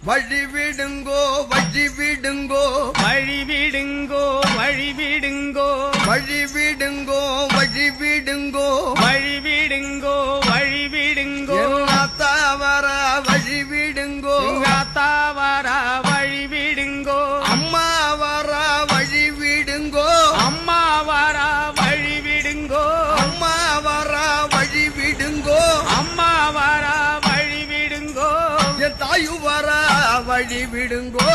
வழி விடுங்கோ வழி விடுங்கோ வழி விடுங்கோ வழி விடுங்கோ வழி விடுங்கோ வழி விடுங்கோ வழி விடுங்கோ வழி விடுங்கோ தவற வழி விடுங்கோ தாவர வழி விடுங்கோ அம்மா வர வழி விடுங்கோ அம்மா வர வழி விடுங்கோ அம்மா வர வழி விடுங்கோ அம்மா வர வழி விடுங்கோ என் தாயு வர வழி விடுங்கோ